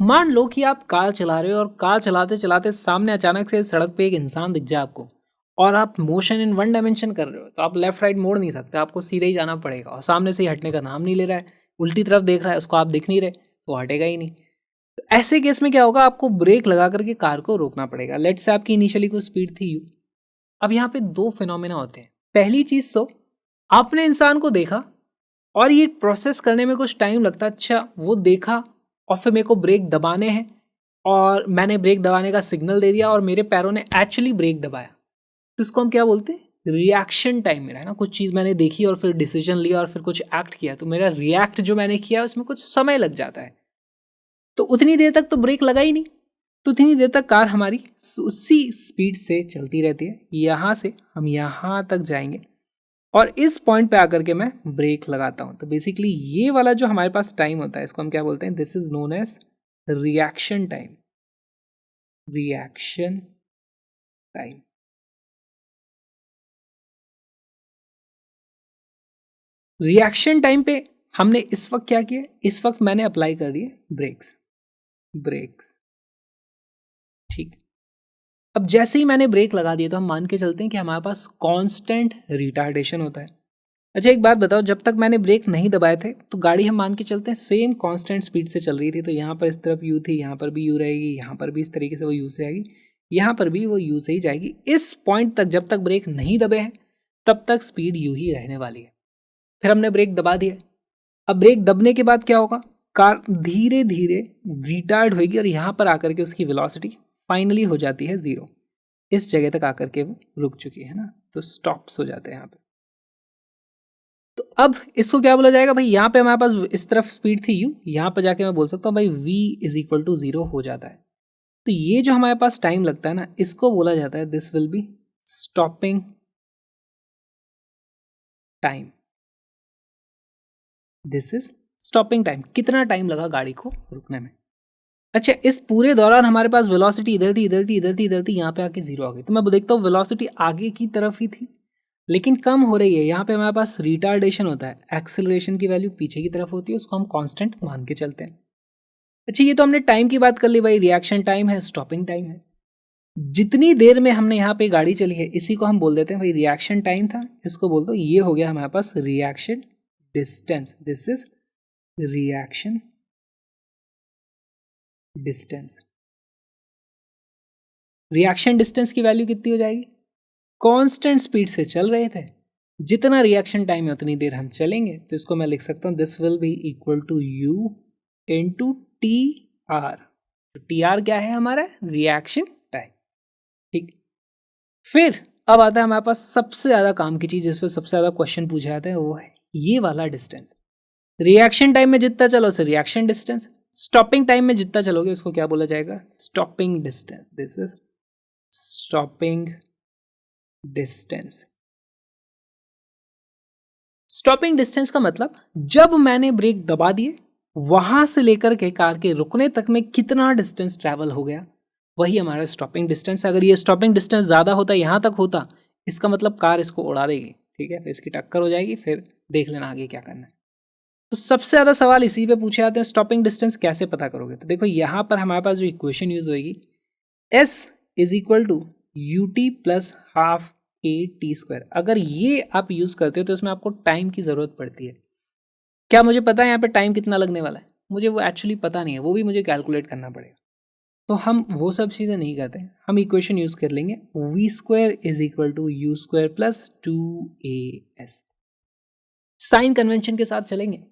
मान लो कि आप कार चला रहे हो और कार चलाते चलाते सामने अचानक से सड़क पे एक इंसान दिख जाए आपको, और आप मोशन इन वन डायमेंशन कर रहे हो, तो आप लेफ्ट राइट मोड़ नहीं सकते, आपको सीधे ही जाना पड़ेगा। और सामने से ही हटने का नाम नहीं ले रहा है, उल्टी तरफ देख रहा है, उसको आप दिख नहीं रहे, तो हटेगा ही नहीं। तो ऐसे केस में क्या होगा, आपको ब्रेक लगा करके कार को रोकना पड़ेगा। लेट्स से आपकी इनिशियली कोई स्पीड थी यू। अब यहाँ पे दो फिनोमेना होते हैं। पहली चीज तो आपने इंसान को देखा और ये प्रोसेस करने में कुछ टाइम लगता है। अच्छा, वो देखा और फिर मेरे को ब्रेक दबाने हैं और मैंने ब्रेक दबाने का सिग्नल दे दिया और मेरे पैरों ने एक्चुअली ब्रेक दबाया, तो इसको हम क्या बोलते हैं, रिएक्शन टाइम मेरा है ना। कुछ चीज़ मैंने देखी और फिर डिसीजन लिया और फिर कुछ एक्ट किया, तो मेरा रिएक्ट जो मैंने किया उसमें कुछ समय लग जाता है। तो उतनी देर तक तो ब्रेक लगा ही नहीं, तो उतनी देर तक कार हमारी उसी स्पीड से चलती रहती है। यहाँ से हम यहाँ तक जाएंगे और इस पॉइंट पे आकर के मैं ब्रेक लगाता हूँ। तो बेसिकली ये वाला जो हमारे पास टाइम होता है, इसको हम क्या बोलते हैं, this is known as reaction time. Reaction time. Reaction time पे हमने इस वक्त क्या किया, इस वक्त मैंने अप्लाई कर दिए ब्रेक्स। ब्रेक्स, ठीक। अब जैसे ही मैंने ब्रेक लगा दिया तो हम मान के चलते हैं कि हमारे पास कांस्टेंट रिटार्डेशन होता है। अच्छा, एक बात बताओ, जब तक मैंने ब्रेक नहीं दबाए थे तो गाड़ी हम मान के चलते हैं सेम कांस्टेंट स्पीड से चल रही थी। तो यहाँ पर इस तरफ यू थी, यहाँ पर भी यू रहेगी, यहाँ पर भी इस तरीके से वो यू से आएगी, यहाँ पर भी वो यू से ही जाएगी। इस पॉइंट तक जब तक ब्रेक नहीं दबे हैं तब तक स्पीड यू ही रहने वाली है। फिर हमने ब्रेक दबा दिया। अब ब्रेक दबने के बाद क्या होगा, कार धीरे धीरे रिटार्ड होगी और यहाँ पर आकर के उसकी वेलोसिटी फाइनली हो जाती है जीरो। इस जगह तक आकर के वो रुक चुकी है ना, तो स्टॉप्स हो जाते हैं यहाँ पे। तो अब इसको क्या बोला जाएगा भाई, यहाँ पे हमारे पास इस तरफ स्पीड थी u, यहाँ पर जाके मैं बोल सकता हूँ भाई v इज इक्वल टू 0 हो जाता है। तो ये जो हमारे पास टाइम लगता है ना, इसको बोला जाता है this will be stopping time. This is stopping time. कितना टाइम लगा गाड़ी को रुकने में। अच्छा, इस पूरे दौरान हमारे पास वेलोसिटी इधर थी, इधर थी, इधर थी, इधर थी, यहाँ पे आके जीरो आ गई। तो मैं देखता हूँ वेलोसिटी आगे की तरफ ही थी लेकिन कम हो रही है। यहाँ पे हमारे पास रिटार्डेशन होता है, एक्सेलरेशन की वैल्यू पीछे की तरफ होती है, उसको हम कांस्टेंट मान के चलते हैं। अच्छा, ये तो हमने टाइम की बात कर ली भाई, रिएक्शन टाइम है, स्टॉपिंग टाइम है। जितनी देर में हमने यहाँ पे गाड़ी चली है इसी को हम बोल देते हैं भाई रिएक्शन टाइम था। इसको बोल दो ये हो गया हमारे पास reaction distance. This is reaction distance. Reaction distance की वैल्यू कितनी हो जाएगी, कांस्टेंट स्पीड से चल रहे थे, जितना रिएक्शन टाइम है उतनी देर हम चलेंगे। तो इसको मैं लिख सकता हूँ this will be equal to u into T R. T R क्या है हमारा, रिएक्शन टाइम, ठीक। फिर अब आता है हमारे पास सबसे ज्यादा काम की चीज, जिस पर सबसे ज्यादा क्वेश्चन पूछे जाते हैं, वो है ये वाला डिस्टेंस। रिएक्शन टाइम में जितना चलो उसे रिएक्शन डिस्टेंस, स्टॉपिंग टाइम में जितना चलोगे उसको क्या बोला जाएगा, stopping distance. This is stopping distance. Stopping distance का मतलब जब मैंने ब्रेक दबा दिए वहां से लेकर के कार के रुकने तक में कितना डिस्टेंस ट्रैवल हो गया, वही हमारा स्टॉपिंग डिस्टेंस है। अगर ये स्टॉपिंग डिस्टेंस ज्यादा होता, यहां तक होता, इसका मतलब कार इसको उड़ा देगी, ठीक है, फिर इसकी टक्कर हो जाएगी, फिर देख लेना आगे क्या करना है। तो सबसे ज्यादा सवाल इसी पे पूछे जाते हैं, स्टॉपिंग डिस्टेंस कैसे पता करोगे। तो देखो यहां पर हमारे पास जो इक्वेशन यूज होगी, s is equal to u t plus half a t square. अगर ये आप यूज करते हो तो इसमें आपको टाइम की जरूरत पड़ती है। क्या मुझे पता है यहाँ पे टाइम कितना लगने वाला है, मुझे वो एक्चुअली पता नहीं है, वो भी मुझे कैलकुलेट करना पड़ेगा। तो हम वो सब चीज़ें नहीं करते, हम इक्वेशन यूज कर लेंगे v square is equal to u square plus two a s. Sign convention के साथ चलेंगे।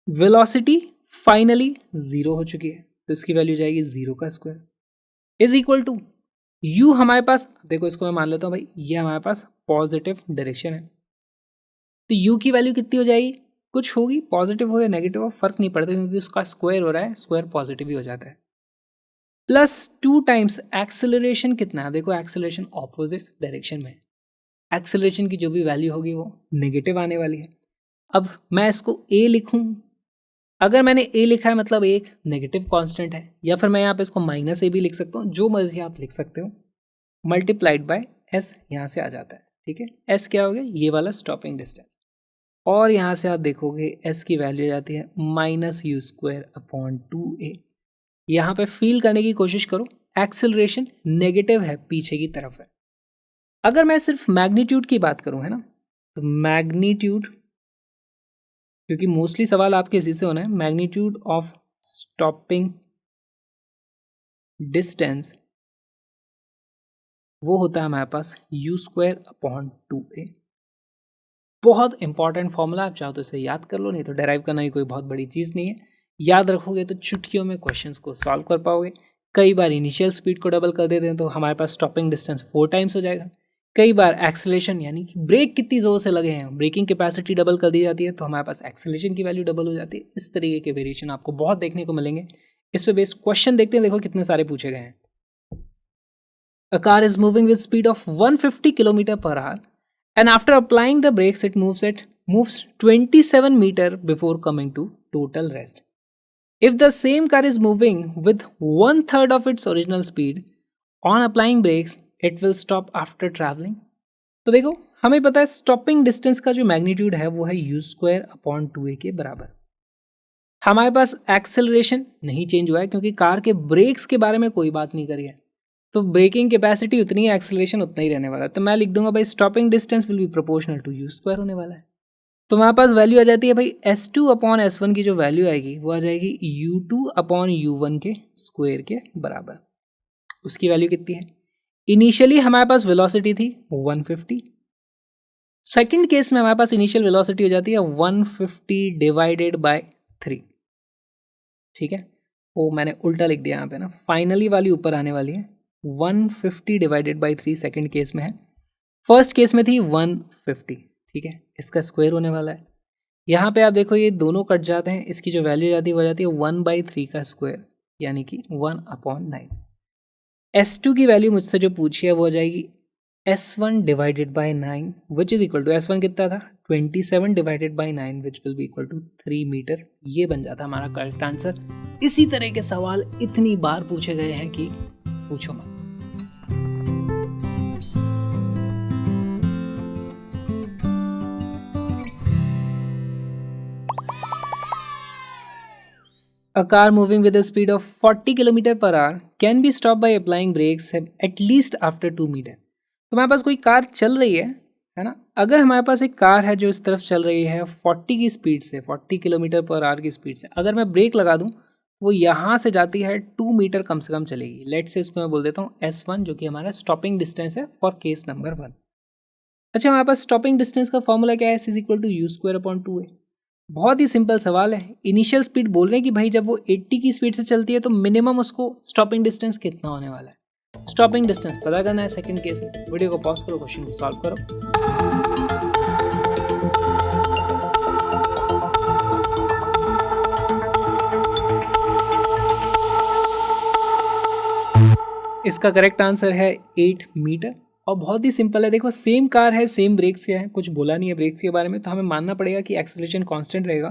वेलोसिटी फाइनली जीरो हो चुकी है तो इसकी वैल्यू जाएगी जीरो का square is equal to u. हमारे पास देखो, इसको मैं मान लेता हूँ भाई, ये हमारे पास पॉजिटिव डायरेक्शन है, तो यू की वैल्यू कितनी हो जाएगी, कुछ होगी, पॉजिटिव हो या नेगेटिव हो फर्क नहीं पड़ता क्योंकि उसका स्क्वायर हो रहा है, स्क्वायर पॉजिटिव ही हो जाता है। प्लस टू टाइम्स एक्सेलरेशन कितना है, देखो एक्सेलरेशन ऑपोजिट डायरेक्शन में, एक्सेलरेशन की जो भी वैल्यू होगी वो नेगेटिव आने वाली है। अब मैं इसको ए लिखूं, अगर मैंने ए लिखा है मतलब एक नेगेटिव कांस्टेंट है, या फिर मैं यहाँ पे इसको माइनस ए भी लिख सकता हूँ, जो मर्जी आप लिख सकते हो, मल्टीप्लाइड बाय एस यहाँ से आ जाता है, ठीक है। एस क्या हो गया, ये वाला स्टॉपिंग डिस्टेंस, और यहाँ से आप देखोगे एस की वैल्यू आ जाती है minus u square upon two a. यहाँ पे फील करने की कोशिश करो, एक्सेलरेशन नेगेटिव है, पीछे की तरफ है। अगर मैं सिर्फ मैग्नीट्यूड की बात करूं, है ना, तो मैग्नीट्यूड, क्योंकि मोस्टली सवाल आपके इसी से होना है, मैग्नीट्यूड ऑफ स्टॉपिंग डिस्टेंस वो होता है हमारे पास u²/2a। बहुत इंपॉर्टेंट फॉर्मूला, आप चाहो तो इसे याद कर लो, नहीं तो डेराइव करना ही कोई बहुत बड़ी चीज़ नहीं है। याद रखोगे तो चुटकियों में क्वेश्चंस को सॉल्व कर पाओगे। कई बार इनिशियल स्पीड को डबल कर देते हैं तो हमारे पास स्टॉपिंग डिस्टेंस 4 टाइम्स हो जाएगा। कई बार एक्सेलेरेशन यानी कि ब्रेक कितनी ज़ोर से लगे हैं, ब्रेकिंग कैपेसिटी डबल कर दी जाती है तो हमारे पास एक्सेलेरेशन की वैल्यू डबल हो जाती है। इस तरीके के वेरिएशन आपको बहुत देखने को मिलेंगे। इस पे बेस्ड क्वेश्चन देखते हैं, देखो कितने सारे पूछे गए हैं। A car is moving with speed of 150 km/h, and after applying the brakes, it moves 27 meter before coming to total rest. If the same car is moving with 1/3 of its original speed, on applying brakes, it will stop after traveling. तो देखो, हमें पता है stopping distance का जो magnitude है वो है u²/2a के बराबर। हमारे पास एक्सेलरेशन नहीं चेंज हुआ है क्योंकि कार के ब्रेक्स के बारे में कोई बात नहीं करी है, तो ब्रेकिंग कैपेसिटी उतनी है, एक्सेलरेशन उतना ही रहने वाला है। तो मैं लिख दूंगा भाई stopping distance will be proportional to u² होने वाला है। तो हमारे पास वैल्यू आ जाती है भाई s2/s1 की जो वैल्यू आएगी वो आ जाएगी u2/u1 के स्क्वायर के बराबर। उसकी वैल्यू कितनी है? इनिशियली हमारे पास वेलोसिटी थी 150, सेकंड केस में हमारे पास इनिशियल वेलोसिटी हो जाती है 150 डिवाइडेड बाय 3। ठीक है, वो मैंने उल्टा लिख दिया यहाँ पे ना, फाइनली वाली ऊपर आने वाली है 150 डिवाइडेड बाई 3 सेकेंड केस में है, फर्स्ट केस में थी 150। ठीक है, इसका स्क्वायर होने वाला है। यहाँ पे आप देखो ये दोनों कट जाते हैं, इसकी जो वैल्यू जाती है वो जाती है 1/3 का स्क्वायर यानी कि 1/9। S2 की वैल्यू मुझसे जो पूछी है वो हो जाएगी S1 divided by 9 which is equal to, S1 कितना था 27 divided by 9 which will be equal to 3 metre. ये बन जाता है हमारा करेक्ट आंसर। इसी तरह के सवाल इतनी बार पूछे गए हैं कि पूछो मत। A car moving with a speed of 40 km/h can be stopped by applying brakes at least after 2 meter। तो हमारे पास कोई कार चल रही है ना, अगर हमारे पास एक कार है जो इस तरफ चल रही है 40 की स्पीड से, 40 km/h की स्पीड से, अगर मैं ब्रेक लगा दूं वो यहाँ से जाती है 2 मीटर कम से कम चलेगी। लेट से इसको मैं बोल देता हूँ S1 जो कि हमारा स्टॉपिंग डिस्टेंस है फॉर केस नंबर 1। अच्छा, हमारे पास स्टॉपिंग डिस्टेंस का फॉर्मूला क्या है? s=u²/2a। बहुत ही सिंपल सवाल है। इनिशियल स्पीड बोल रहे हैं कि भाई जब वो 80 की स्पीड से चलती है तो मिनिमम उसको स्टॉपिंग डिस्टेंस कितना होने वाला है, स्टॉपिंग डिस्टेंस पता करना है सेकंड केस में। वीडियो को पॉज करो, क्वेश्चन को सॉल्व करो। इसका करेक्ट आंसर है 8 मीटर और बहुत ही सिंपल है। देखो सेम कार है, सेम ब्रेक्स क्या है, कुछ बोला नहीं है ब्रेक्स के बारे में, तो हमें मानना पड़ेगा कि एक्सेलरेशन कांस्टेंट रहेगा।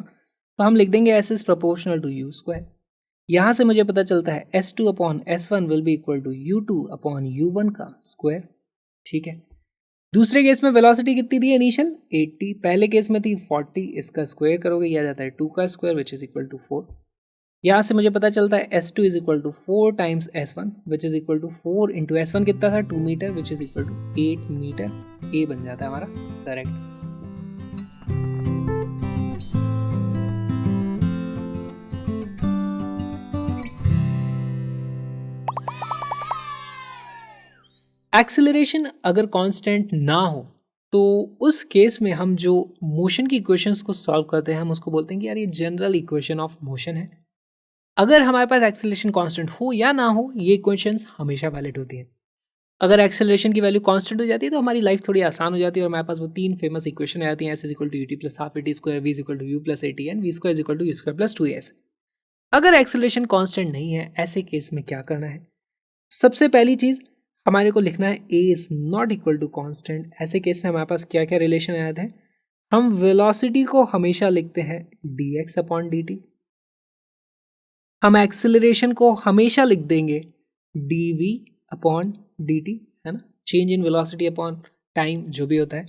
तो हम लिख देंगे s is proportional to u²। यहाँ से मुझे पता चलता है S2/S1 will be equal to u2/u1 का स्क्वायर। ठीक है, दूसरे केस में वेलोसिटी कितनी थी इनिशियल 80, पहले केस में थी 40, इसका स्क्वायर करोगे यह आ जाता है 2 का square which is equal to 4। यहाँ से मुझे पता चलता है S2 is equal to 4 times S1 which is equal to 4 into S1 कितना था 2 metre which is equal to 8 metre. A बन जाता है हमारा करेक्ट। एक्सेलरेशन अगर कांस्टेंट ना हो तो उस केस में हम जो मोशन की इक्वेशंस को सॉल्व करते हैं हम उसको बोलते हैं कि यार ये जनरल इक्वेशन ऑफ मोशन है। अगर हमारे पास एक्सेलरेशन कांस्टेंट हो या ना हो ये इक्वेशंस हमेशा वैलिड होती हैं। अगर एक्सेलरेशन की वैल्यू कांस्टेंट हो जाती है तो हमारी लाइफ थोड़ी आसान हो जाती है और हमारे पास वो 3 फेमस इक्वेशन आ जाती हैं, s is equal to ut plus half at square, v is equal to u plus at and v square is equal to u square plus 2as। अगर एक्सेलरेशन कांस्टेंट नहीं है ऐसे केस में क्या करना है? सबसे पहली चीज हमारे को लिखना है a is not equal to constant. ऐसे केस में हमारे पास क्या क्या रिलेशन आया था? हम वेलोसिटी को हमेशा लिखते हैं dx/dt, हम एक्सेलरेशन को हमेशा लिख देंगे dv/dt, है ना, change in velocity upon time जो भी होता है।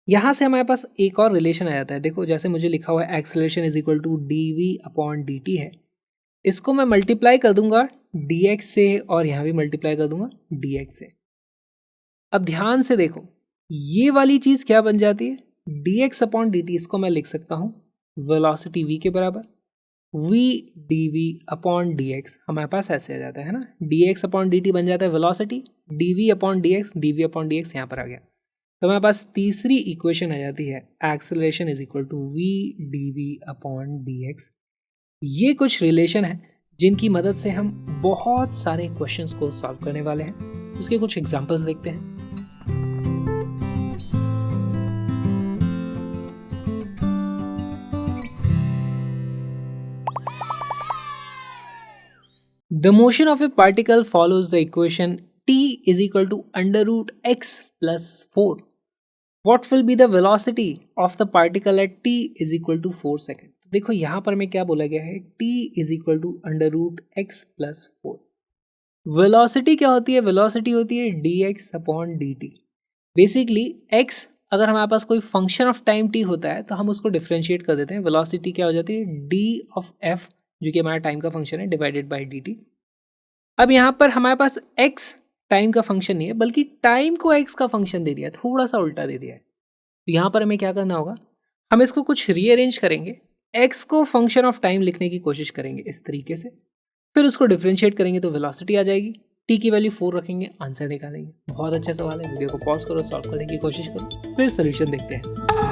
यहाँ से हमारे पास एक और रिलेशन आ जाता है। देखो जैसे मुझे लिखा हुआ है acceleration is equal to dv/dt है, इसको मैं मल्टीप्लाई कर दूंगा dx से और यहाँ भी मल्टीप्लाई कर दूंगा dx से। अब ध्यान से देखो, ये वाली चीज क्या बन जाती है, dx अपॉन dt। इसको मैं लिख सकता हूँ वेलोसिटी v के बराबर, v dv अपॉन dx हमारे पास ऐसे आ जाता है ना, dx अपॉन dt बन जाता है वेलोसिटी, dv अपॉन dx यहाँ पर आ गया। तो हमारे पास तीसरी इक्वेशन आ जाती है acceleration is equal to v dv upon dx। ये कुछ रिलेशन है जिनकी मदद से हम बहुत सारे क्वेश्चंस को सॉल्व करने वाले हैं। उसके कुछ एग्जांपल्स देखते हैं। The motion of a particle follows the equation t is equal to under root x plus 4. What will be the velocity of the particle at t is equal to 4 seconds? देखो यहाँ पर मैं क्या बोला गया है, t is equal to under root x plus 4. Velocity क्या होती है, वेलोसिटी होती है dx upon dt। Basically x अगर हमारे पास कोई फंक्शन ऑफ टाइम t होता है तो हम उसको डिफ्रेंशिएट कर देते हैं। वेलोसिटी क्या हो जाती है, d ऑफ f जो कि हमारा टाइम का फंक्शन है डिवाइडेड बाय dt। अब यहाँ पर हमारे पास x टाइम का फंक्शन नहीं है बल्कि टाइम को x का फंक्शन दे दिया, थोड़ा सा उल्टा दे दिया है। तो यहाँ पर हमें क्या करना होगा, हम इसको कुछ रीअरेंज करेंगे, x को फंक्शन ऑफ टाइम लिखने की कोशिश करेंगे इस तरीके से, फिर उसको डिफरेंशिएट करेंगे तो वेलोसिटी आ जाएगी, t की वैल्यू 4 रखेंगे, आंसर निकालेंगे। बहुत अच्छा सवाल है, वीडियो को पॉज करो, सॉल्व करने की कोशिश करो, फिर सोल्यूशन देखते हैं।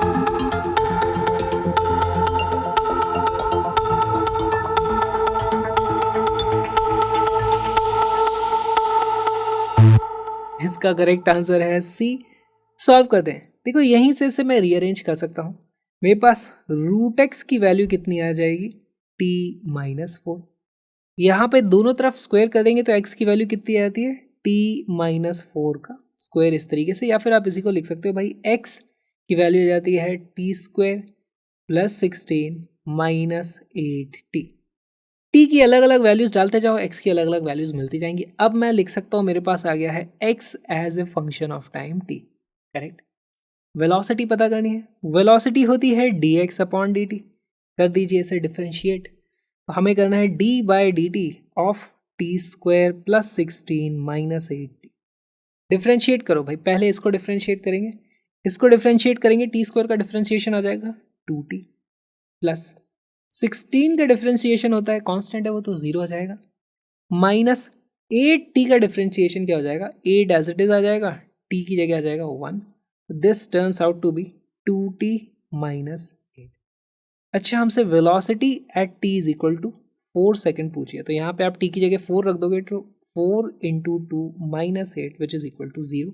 इसका करेक्ट आंसर है सी। सॉल्व करते हैं। देखो यहीं से इसे मैं रीअरेंज कर सकता हूँ। मेरे पास रूट एक्स की वैल्यू कितनी आ जाएगी, t माइनस 4। यहाँ पे दोनों तरफ स्क्वायर कर देंगे तो x की वैल्यू कितनी आती है, t माइनस 4 का स्क्वायर इस तरीके से, या फिर आप इसी को लिख सकते हो भाई x की वैल्यू आ जाती है t square plus 16 minus 8t। t की अलग अलग वैल्यूज डालते जाओ, x की अलग अलग वैल्यूज मिलती जाएंगी। अब मैं लिख सकता हूँ, मेरे पास आ गया है x as a function of time t। Correct. Velocity पता करनी है, वेलोसिटी होती है dx अपॉन dt। कर दीजिए इसे डिफरेंशिएट, तो हमें करना है d by dt of t square plus 16 minus 8t। Differentiate करो भाई, पहले इसको डिफरेंशिएट करेंगे, इसको डिफरेंशिएट करेंगे, टी स्क्वायर का डिफरेंशिएशन आ जाएगा 2t प्लस 16 का डिफरेंशिएशन होता है कांस्टेंट है वो, तो 0 आ जाएगा, माइनस 8t का डिफरेंशिएशन क्या हो जाएगा, 8 एज इट इज आ जाएगा, t की जगह आ जाएगा 1। This turns out to be 2t minus 8। अच्छा, हमसे velocity at t is equal to 4 second पूछिए, तो यहाँ पे आप t की जगह 4 रख दोगे तो 4 into 2 minus 8 which is equal to 0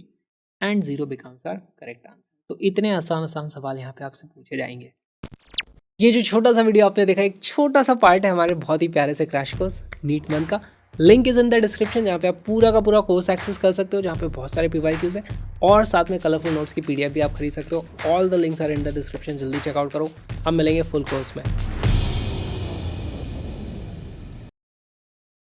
and 0 becomes our correct answer. तो इतने आसान आसान सवाल यहाँ पे आपसे पूछे जाएंगे। ये जो छोटा सा वीडियो आपने देखा, एक छोटा सा पार्ट है हमारे बहुत ही प्यारे से क्रैश कोर्स नीट मंथ का। Link is in the description, जहाँ पे आप पूरा का पूरा कोर्स एक्सेस कर सकते हो, जहाँ पे बहुत सारे PYQs हैं और साथ में कलरफुल नोट्स की PDF भी आप खरीद सकते हो। All the links are in the description, जल्दी चेकआउट करो। हम मिलेंगे फुल कोर्स में।